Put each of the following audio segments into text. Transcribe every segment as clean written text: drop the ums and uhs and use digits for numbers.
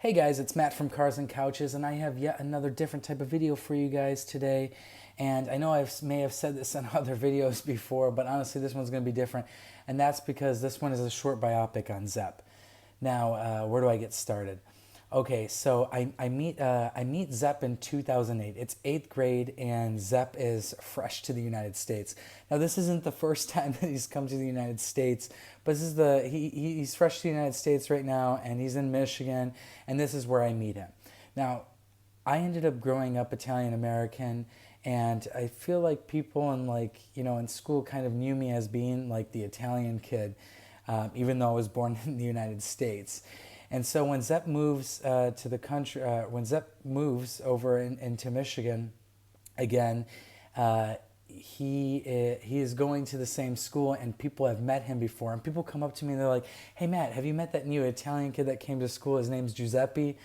Hey guys, it's Matt from Cars and Couches, and I have yet another different type of video for you guys today. And I know I may have said this in other videos before, but honestly, this one's going to be different. And that's because this one is a short biopic on Zepp. Now, where do I get started? Okay, so I meet Zepp in 2008. It's eighth grade, and Zepp is fresh to the United States. Now, this isn't the first time that he's come to the United States, but this is he's fresh to the United States right now, and he's in Michigan, and this is where I meet him. Now, I ended up growing up Italian American, and I feel like people in school kind of knew me as being like the Italian kid, even though I was born in the United States. And so when Zepp moves to the country, when Zepp moves over into Michigan again, he is going to the same school, and people have met him before. And people come up to me and they're like, "Hey Matt, have you met that new Italian kid that came to school? His name's Giuseppe."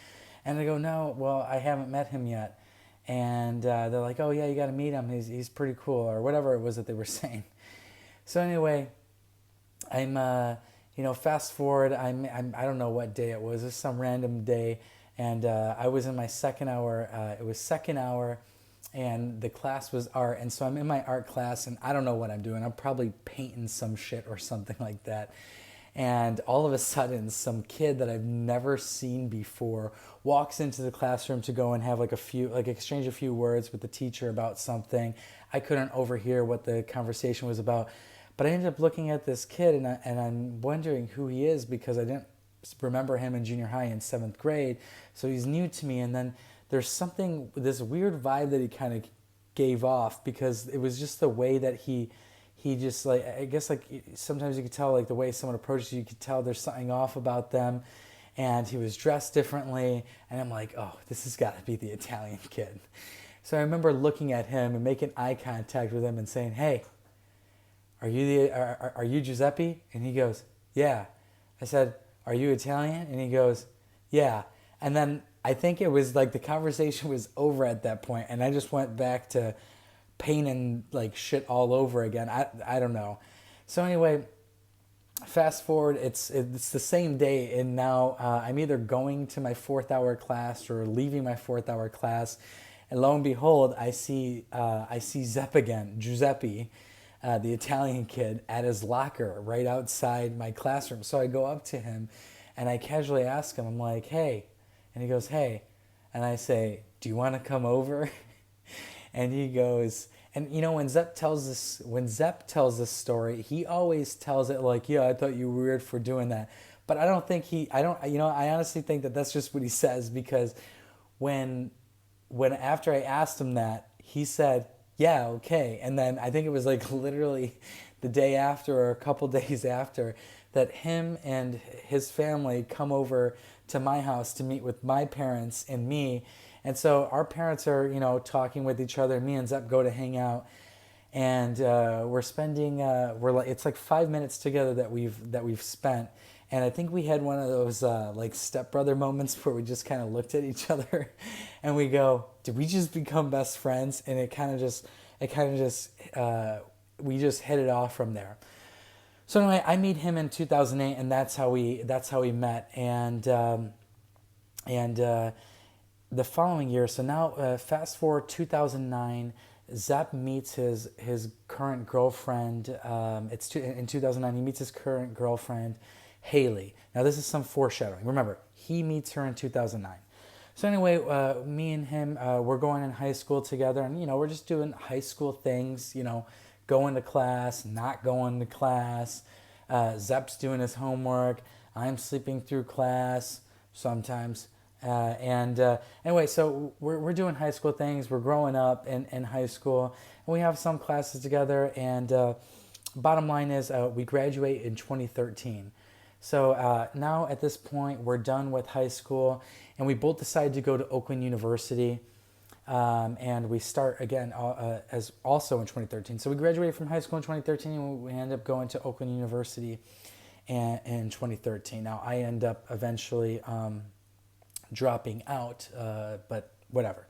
And I go, "No, well, I haven't met him yet." And they're like, "Oh yeah, you got to meet him. He's pretty cool," or whatever it was that they were saying. So anyway, I'm fast forward. I don't know what day it was. It was some random day, and I was in my second hour. It was second hour, and the class was art. And so I'm in my art class, and I don't know what I'm doing. I'm probably painting some shit or something like that. And all of a sudden, some kid that I've never seen before walks into the classroom to go and have exchange a few words with the teacher about something. I couldn't overhear what the conversation was about, but I ended up looking at this kid, and I'm wondering who he is because I didn't remember him in junior high in seventh grade. So he's new to me, and then there's this weird vibe that he kind of gave off because it was just the way that he just I guess sometimes you could tell the way someone approaches you could tell there's something off about them, and he was dressed differently, and I'm like, oh, this has got to be the Italian kid. So I remember looking at him and making eye contact with him and saying, "Hey, are you Giuseppe?" And he goes, "Yeah." I said, "Are you Italian?" And he goes, "Yeah." And then I think it was the conversation was over at that point, and I just went back to painting shit all over again. I don't know. So anyway, fast forward. It's the same day, and now I'm either going to my fourth hour class or leaving my fourth hour class, and lo and behold, I see Zepp again, Giuseppe, the Italian kid, at his locker right outside my classroom. So I go up to him, and I casually ask him, I'm like, "Hey," and he goes, "Hey," and I say, "Do you want to come over?" And he goes, and when Zepp tells this story, he always tells it like, "Yeah, I thought you were weird for doing that." But I don't think I honestly think that that's just what he says, because when after I asked him that, he said, "Yeah, okay." And then I think it was literally the day after or a couple days after that him and his family come over to my house to meet with my parents and me. And so our parents are, talking with each other. Me and Zepp go to hang out, and we're spending it's 5 minutes together that we've spent. And I think we had one of those stepbrother moments where we just kind of looked at each other, and we go, "Did we just become best friends?" And we just hit it off from there. So anyway, I meet him in 2008, and that's how we met. And the following year, so now fast forward 2009, Zepp meets his current girlfriend. In 2009, he meets his current girlfriend, Haley. Now this is some foreshadowing. Remember, he meets her in 2009. So anyway, me and him, we're going in high school together, and we're just doing high school things. Going to class, not going to class. Zepp's doing his homework. I'm sleeping through class sometimes. Anyway, so we're doing high school things. We're growing up in high school, and we have some classes together. And bottom line is, we graduate in 2013. So now at this point, we're done with high school, and we both decided to go to Oakland University. And we start again as also in 2013. So we graduated from high school in 2013, and we end up going to Oakland University in 2013. Now I end up eventually dropping out, but whatever.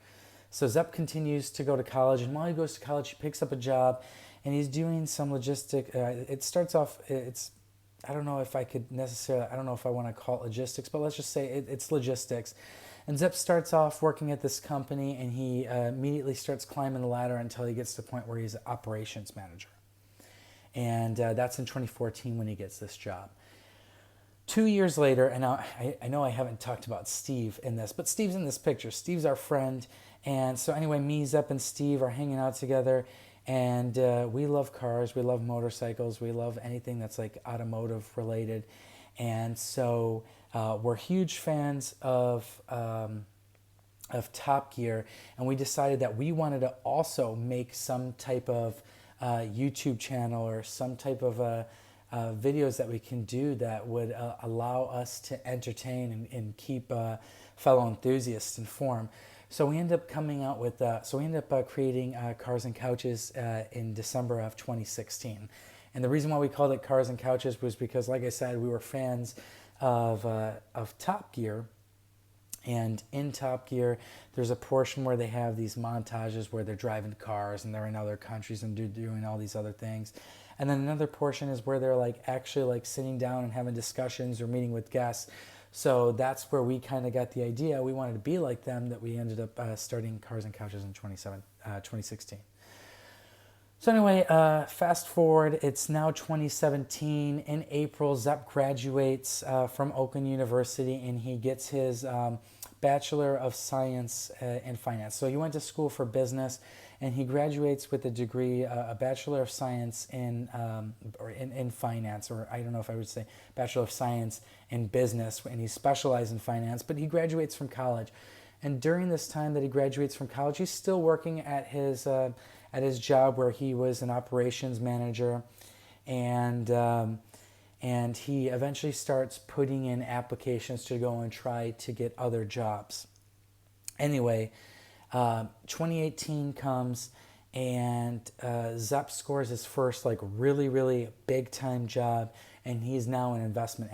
So Zepp continues to go to college, and while he goes to college, he picks up a job, and he's doing some logistic. It starts off. It's I don't know if I could necessarily, I don't know if I want to call it logistics, but let's just say it's logistics. And Zep starts off working at this company, and he immediately starts climbing the ladder until he gets to the point where he's an operations manager. And that's in 2014 when he gets this job. 2 years later, and now I know I haven't talked about Steve in this, but Steve's in this picture. Steve's our friend. And so anyway, me, Zep, and Steve are hanging out together. And we love cars, we love motorcycles, we love anything that's like automotive related. And so we're huge fans of Top Gear. And we decided that we wanted to also make some type of YouTube channel or some type of videos that we can do that would allow us to entertain and keep fellow enthusiasts informed. So we ended up coming out with, creating Cars and Couches in December of 2016. And the reason why we called it Cars and Couches was because, like I said, we were fans of Top Gear. And in Top Gear, there's a portion where they have these montages where they're driving cars and they're in other countries and doing all these other things. And then another portion is where they're like actually like sitting down and having discussions or meeting with guests. So that's where we kind of got the idea. We wanted to be like them, that we ended up starting Cars and Couches in 2016. So anyway, fast forward, it's now 2017. In April, Zep graduates from Oakland University, and he gets his Bachelor of Science in Finance. So he went to school for business, and he graduates with a degree, a Bachelor of Science in finance, or I don't know if I would say Bachelor of Science in business, and he specialized in finance, but he graduates from college. And during this time that he graduates from college, he's still working at his job where he was an operations manager, and he eventually starts putting in applications to go and try to get other jobs. Anyway, 2018 comes, and Zep scores his first like really big time job, and he's now an investment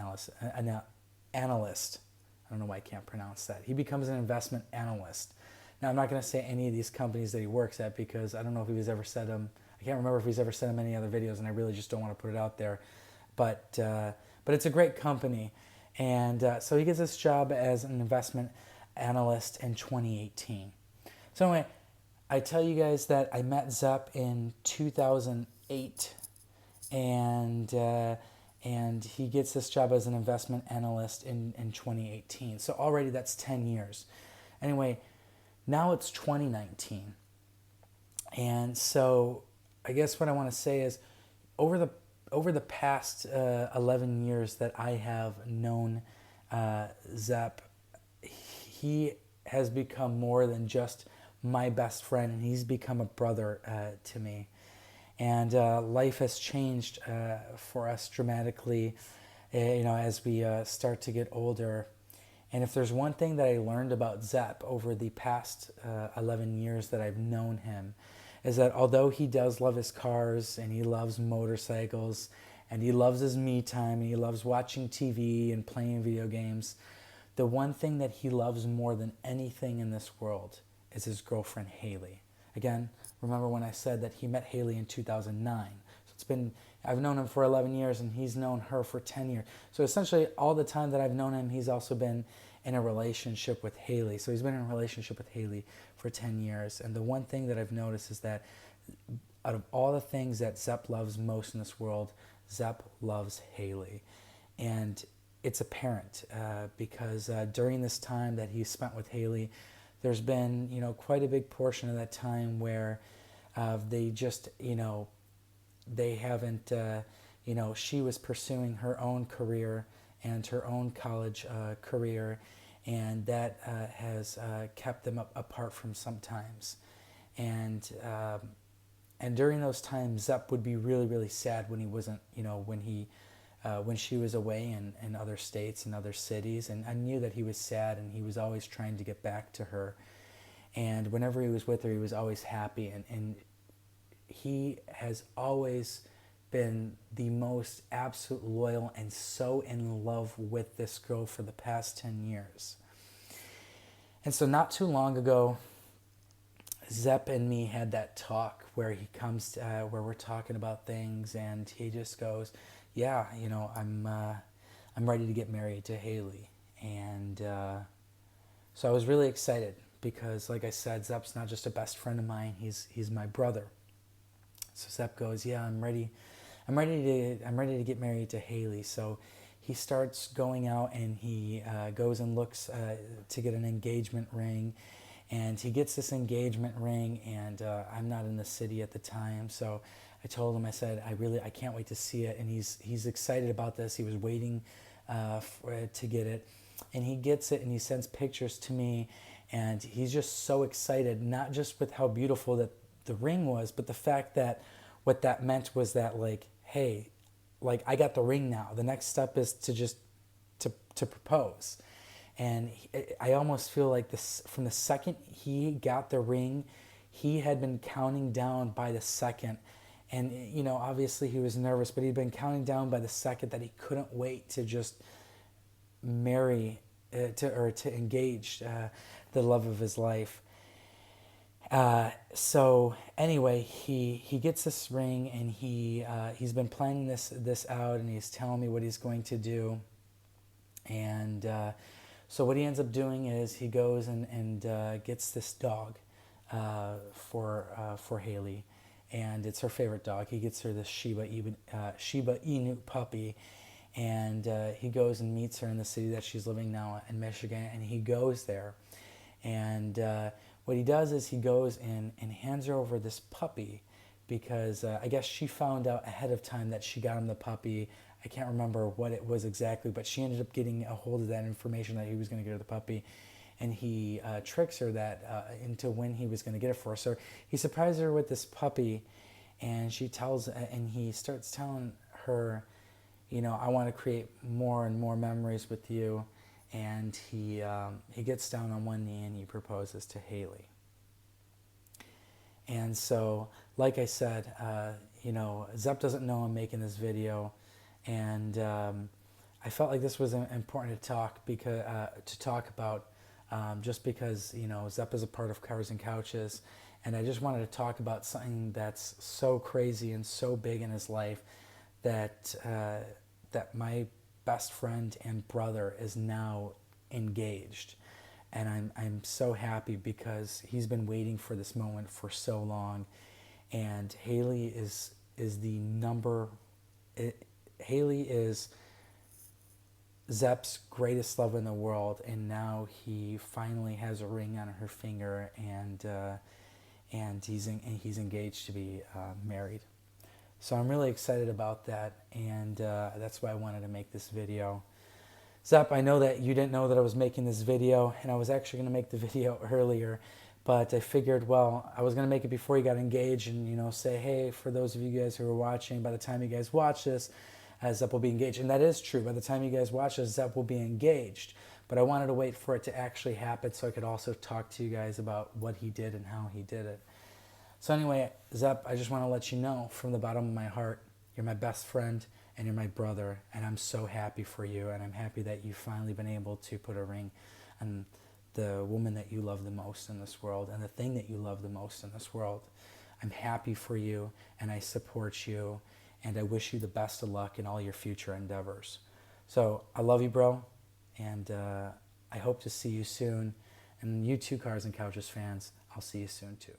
analyst. I don't know why I can't pronounce that. He becomes an investment analyst. Now, I'm not going to say any of these companies that he works at because I don't know if he's ever said them. I can't remember if he's ever said them in any other videos, and I really just don't want to put it out there. But it's a great company. And so he gets this job as an investment analyst in 2018. So anyway, I tell you guys that I met Zep in 2008, and he gets this job as an investment analyst in 2018. So already that's 10 years. Anyway, now it's 2019. And so I guess what I want to say is over the past 11 years that I have known Zep, he has become more than just my best friend, and he's become a brother to me. And life has changed for us dramatically, as we start to get older. And if there's one thing that I learned about Zep over the past 11 years that I've known him, is that although he does love his cars, and he loves motorcycles, and he loves his me time, and he loves watching TV and playing video games, the one thing that he loves more than anything in this world is his girlfriend, Haley. Again, remember when I said that he met Haley in 2009. So I've known him for 11 years, and he's known her for 10 years. So essentially, all the time that I've known him, he's also been in a relationship with Haley. So he's been in a relationship with Haley for 10 years. And the one thing that I've noticed is that out of all the things that Zep loves most in this world, Zep loves Haley. And it's apparent because during this time that he spent with Haley, there's been, quite a big portion of that time where they just, they haven't, she was pursuing her own career and her own college career, and that has kept them apart from sometimes. And during those times, Zep would be really sad when he wasn't, when she was away in other states and other cities, and I knew that he was sad, and he was always trying to get back to her. And whenever he was with her, he was always happy, and he has always been the most absolute loyal and so in love with this girl for the past 10 years. And so not too long ago, Zep and me had that talk where he comes, where we're talking about things, and he just goes, yeah, I'm ready to get married to Haley. And so I was really excited because, like I said, Zepp's not just a best friend of mine, he's my brother. So Zepp goes, yeah, I'm ready to get married to Haley. So he starts going out and he goes and looks to get an engagement ring, and he gets this engagement ring, and I'm not in the city at the time, so I told him, I said, I can't wait to see it, and he's excited about this. He was waiting to get it, and he gets it, and he sends pictures to me, and he's just so excited, not just with how beautiful that the ring was, but the fact that what that meant was that, like, hey, like, I got the ring now. The next step is to just to propose. And I almost feel like this, from the second he got the ring, he had been counting down by the second. And, obviously he was nervous, but he'd been counting down by the second that he couldn't wait to just marry, to engage the love of his life. So anyway, he gets this ring, and he's been planning this out, and he's telling me what he's going to do. And so what he ends up doing is he goes and gets this dog for Haley, and it's her favorite dog. He gets her this Shiba Inu puppy, and he goes and meets her in the city that she's living now in Michigan, and he goes there, and what he does is he goes and hands her over this puppy, because I guess she found out ahead of time that she got him the puppy. I can't remember what it was exactly, but she ended up getting a hold of that information that he was going to get her the puppy, and he tricks her that into when he was going to get it for her. So he surprises her with this puppy, and he starts telling her, I want to create more and more memories with you. And he gets down on one knee and he proposes to Haley. And so, like I said, Zepp doesn't know I'm making this video, and I felt like this was important to talk about, just because Zepp is a part of Cars and Couches, and I just wanted to talk about something that's so crazy and so big in his life that my best friend and brother is now engaged, and I'm so happy because he's been waiting for this moment for so long. And Haley is Zepp's greatest love in the world, and now he finally has a ring on her finger, and he's engaged to be married. So I'm really excited about that, and that's why I wanted to make this video. Zepp, I know that you didn't know that I was making this video, and I was actually going to make the video earlier, but I figured, well, I was going to make it before you got engaged, and say, hey, for those of you guys who are watching, by the time you guys watch this, Zepp will be engaged. And that is true. By the time you guys watch this, Zepp will be engaged. But I wanted to wait for it to actually happen so I could also talk to you guys about what he did and how he did it. So anyway, Zepp, I just want to let you know from the bottom of my heart, you're my best friend and you're my brother, and I'm so happy for you, and I'm happy that you've finally been able to put a ring on the woman that you love the most in this world and the thing that you love the most in this world. I'm happy for you, and I support you, and I wish you the best of luck in all your future endeavors. So I love you, bro, and I hope to see you soon. And you too, Cars and Couches fans, I'll see you soon too.